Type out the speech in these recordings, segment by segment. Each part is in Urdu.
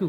2।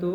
2,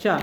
4।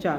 4।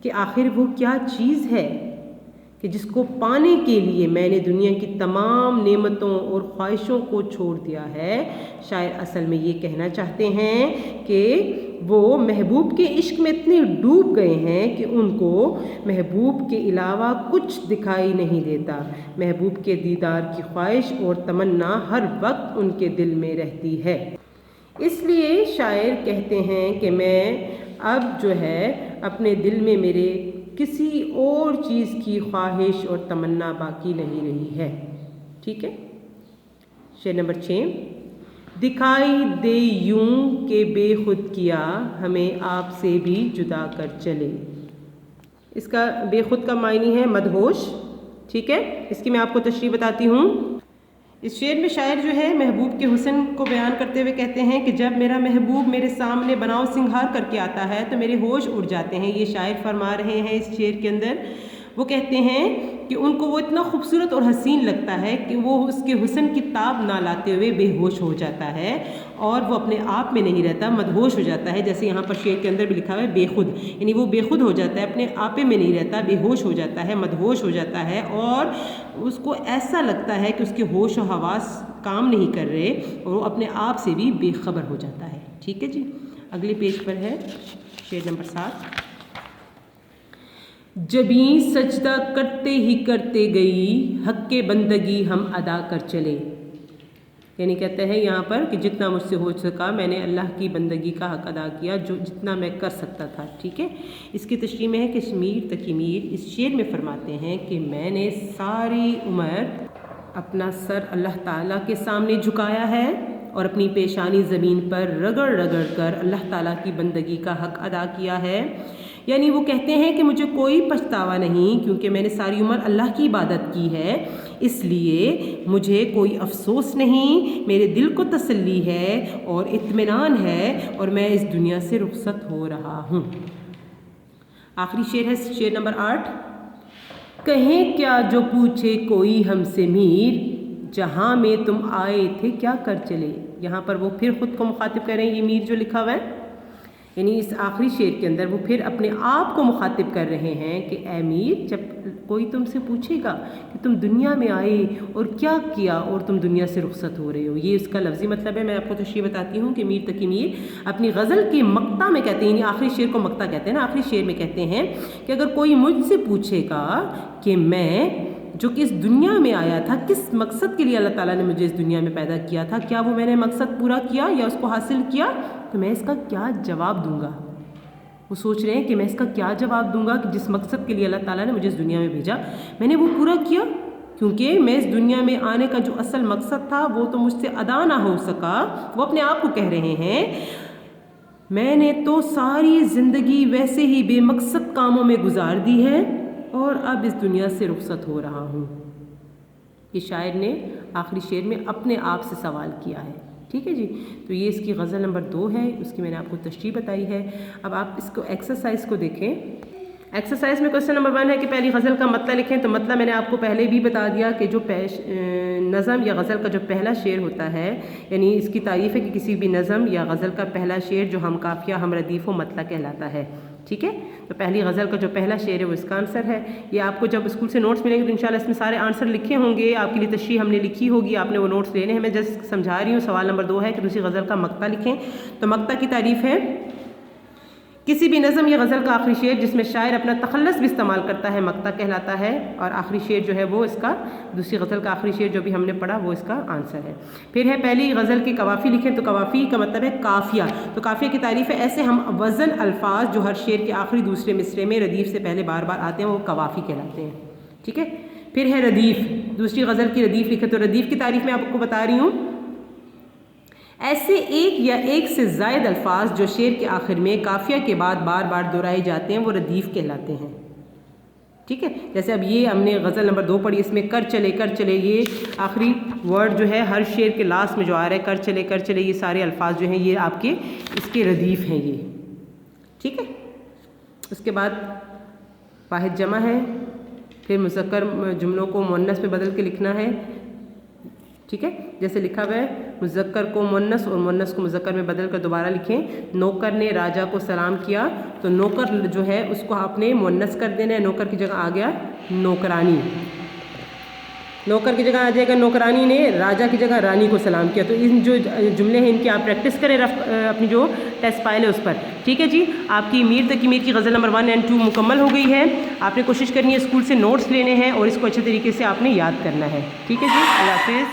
کہ آخر وہ کیا چیز ہے کہ جس کو پانے کے لیے میں نے دنیا کی تمام نعمتوں اور خواہشوں کو چھوڑ دیا ہے۔ شاعر اصل میں یہ کہنا چاہتے ہیں کہ وہ محبوب کے عشق میں اتنے ڈوب گئے ہیں کہ ان کو محبوب کے علاوہ کچھ دکھائی نہیں دیتا۔ محبوب کے دیدار کی خواہش اور تمنا ہر وقت ان کے دل میں رہتی ہے۔ اس لیے شاعر کہتے ہیں کہ میں اب جو ہے اپنے دل میں میرے کسی اور چیز کی خواہش اور تمنا باقی نہیں رہی ہے۔ ٹھیک ہے، شعر نمبر 6۔ دکھائی دے یوں کہ بے خود کیا ہمیں آپ سے بھی جدا کر چلے۔ اس کا بے خود کا معنی ہے مدہوش۔ ٹھیک ہے، اس کی میں آپ کو تشریح بتاتی ہوں۔ اس شعر میں شاعر جو ہے محبوب کے حسن کو بیان کرتے ہوئے کہتے ہیں کہ جب میرا محبوب میرے سامنے بناؤ سنگھار کر کے آتا ہے تو میرے ہوش اڑ جاتے ہیں۔ یہ شاعر فرما رہے ہیں اس شعر کے اندر، وہ کہتے ہیں کہ ان کو وہ اتنا خوبصورت اور حسین لگتا ہے کہ وہ اس کے حسن کی تاب نہ لاتے ہوئے بے ہوش ہو جاتا ہے اور وہ اپنے آپ میں نہیں رہتا، مدہوش ہو جاتا ہے۔ جیسے یہاں پر شعر کے اندر بھی لکھا ہوا ہے بے خود، یعنی وہ بے خود ہو جاتا ہے، اپنے آپ میں نہیں رہتا، بے ہوش ہو جاتا ہے، مدہوش ہو جاتا ہے، اور اس کو ایسا لگتا ہے کہ اس کے ہوش و حواس کام نہیں کر رہے اور وہ اپنے آپ سے بھی بے خبر ہو جاتا ہے۔ ٹھیک ہے جی، اگلے پیج پر ہے شعر نمبر 7۔ جبیں سجدہ کرتے ہی کرتے گئی حق بندگی ہم ادا کر چلے، یعنی کہتے ہیں یہاں پر کہ جتنا مجھ سے ہو سکا میں نے اللہ کی بندگی کا حق ادا کیا، جو جتنا میں کر سکتا تھا۔ ٹھیک ہے، اس کی تشریح میں ہے کہ میر تقی میر اس شعر میں فرماتے ہیں کہ میں نے ساری عمر اپنا سر اللہ تعالیٰ کے سامنے جھکایا ہے اور اپنی پیشانی زمین پر رگڑ رگڑ کر اللہ تعالیٰ کی بندگی کا حق ادا کیا ہے۔ یعنی وہ کہتے ہیں کہ مجھے کوئی پچھتاوا نہیں، کیونکہ میں نے ساری عمر اللہ کی عبادت کی ہے، اس لیے مجھے کوئی افسوس نہیں، میرے دل کو تسلی ہے اور اطمینان ہے اور میں اس دنیا سے رخصت ہو رہا ہوں۔ آخری شعر ہے شعر نمبر 8۔ کہیں کیا جو پوچھے کوئی ہم سے میر، جہاں میں تم آئے تھے کیا کر چلے۔ یہاں پر وہ پھر خود کو مخاطب کر رہے ہیں، یہ میر جو لکھا ہوا ہے، یعنی اس آخری شعر کے اندر وہ پھر اپنے آپ کو مخاطب کر رہے ہیں کہ اے میر، جب کوئی تم سے پوچھے گا کہ تم دنیا میں آئے اور کیا کیا اور تم دنیا سے رخصت ہو رہے ہو، یہ اس کا لفظی مطلب ہے۔ میں آپ کو تشریح بتاتی ہوں کہ میر تقی میر اپنی غزل کے مقطع میں کہتے ہیں، یعنی آخری شعر کو مقطع کہتے ہیں نا، آخری شعر میں کہتے ہیں کہ اگر کوئی مجھ سے پوچھے گا کہ میں جو کہ اس دنیا میں آیا تھا، کس مقصد کے لیے اللہ تعالیٰ نے مجھے اس دنیا میں پیدا کیا تھا، کیا وہ میں نے مقصد پورا کیا یا اس کو حاصل کیا، تو میں اس کا کیا جواب دوں گا۔ وہ سوچ رہے ہیں کہ میں اس کا کیا جواب دوں گا کہ جس مقصد کے لیے اللہ تعالیٰ نے مجھے اس دنیا میں بھیجا میں نے وہ پورا کیا، کیونکہ میں اس دنیا میں آنے کا جو اصل مقصد تھا وہ تو مجھ سے ادا نہ ہو سکا۔ وہ اپنے آپ کو کہہ رہے ہیں میں نے تو ساری زندگی ویسے ہی بے مقصد کاموں میں گزار دی ہے اور اب اس دنیا سے رخصت ہو رہا ہوں۔ یہ شاعر نے آخری شعر میں اپنے آپ سے سوال کیا ہے۔ ٹھیک ہے جی، تو یہ اس کی غزل نمبر 2 ہے، اس کی میں نے آپ کو تشریح بتائی ہے۔ اب آپ اس کو ایکسرسائز کو دیکھیں۔ ایکسرسائز میں کوسچن نمبر 1 ہے کہ پہلی غزل کا مطلع لکھیں، تو مطلع میں نے آپ کو پہلے بھی بتا دیا کہ جو نظم یا غزل کا جو پہلا شعر ہوتا ہے، یعنی اس کی تعریف ہے کہ کسی بھی نظم یا غزل کا پہلا شعر جو ہم قافیہ ہم ردیف و مطلع کہلاتا ہے۔ ٹھیک ہے، تو پہلی غزل کا جو پہلا شعر ہے وہ اس کا آنسر ہے۔ یہ آپ کو جب اسکول سے نوٹس ملیں گے تو انشاءاللہ اس میں سارے آنسر لکھے ہوں گے، آپ کے لیے تشریح ہم نے لکھی ہوگی، آپ نے وہ نوٹس لینے ہیں۔ میں جسٹ سمجھا رہی ہوں۔ سوال نمبر 2 ہے کہ دوسری غزل کا مقطع لکھیں، تو مقطع کی تعریف ہے کسی بھی نظم یا غزل کا آخری شعر جس میں شاعر اپنا تخلص بھی استعمال کرتا ہے مقطع کہلاتا ہے، اور آخری شعر جو ہے وہ اس کا دوسری غزل کا آخری شعر جو بھی ہم نے پڑھا وہ اس کا آنسر ہے۔ پھر ہے پہلی غزل کے قوافی لکھیں، تو قوافی کا مطلب ہے قافیہ، تو قافیہ کی تعریف ہے ایسے ہم وزن الفاظ جو ہر شعر کے آخری دوسرے مصرعے میں ردیف سے پہلے بار بار آتے ہیں وہ قوافی کہلاتے ہیں۔ ٹھیک ہے، پھر ہے ردیف، دوسری غزل کی ردیف لکھیں، تو ردیف کی تعریف میں آپ کو بتا رہی ہوں ایسے ایک یا ایک سے زائد الفاظ جو شعر کے آخر میں قافیہ کے بعد بار بار دہرائے جاتے ہیں وہ ردیف کہلاتے ہیں۔ ٹھیک ہے، جیسے اب یہ ہم نے غزل نمبر 2 پڑھی، اس میں کر چلے یہ آخری ورڈ جو ہے ہر شعر کے لاسٹ میں جو آ رہا ہے کر چلے یہ سارے الفاظ جو ہیں یہ آپ کے اس کے ردیف ہیں یہ۔ ٹھیک ہے، اس کے بعد واحد جمع ہے، پھر مذکر جملوں کو مؤنث میں بدل کے لکھنا ہے۔ ٹھیک ہے، جیسے لکھا ہوا ہے مذکر کو مؤنث اور مؤنث کو مذکر میں بدل کر دوبارہ لکھیں. نوکر نے راجا کو سلام کیا, تو نوکر جو ہے اس کو آپ نے مؤنث کر دینا ہے. نوکر کی جگہ آ گیا نوکرانی. نوکر کی جگہ آ جائے گا نوکرانی نے راجا کی جگہ رانی کو سلام کیا. تو ان جو جملے ہیں ان کی آپ پریکٹس کریں اپنی جو ٹیسٹ فائل ہے اس پر. ٹھیک ہے جی, آپ کی میر تقی میر کی غزل نمبر 1 and 2 مکمل ہو گئی ہے. آپ نے کوشش کرنی ہے اسکول سے نوٹس لینے ہیں اور اس کو اچھے طریقے سے آپ نے یاد کرنا ہے. ٹھیک ہے جی, اللہ حافظ.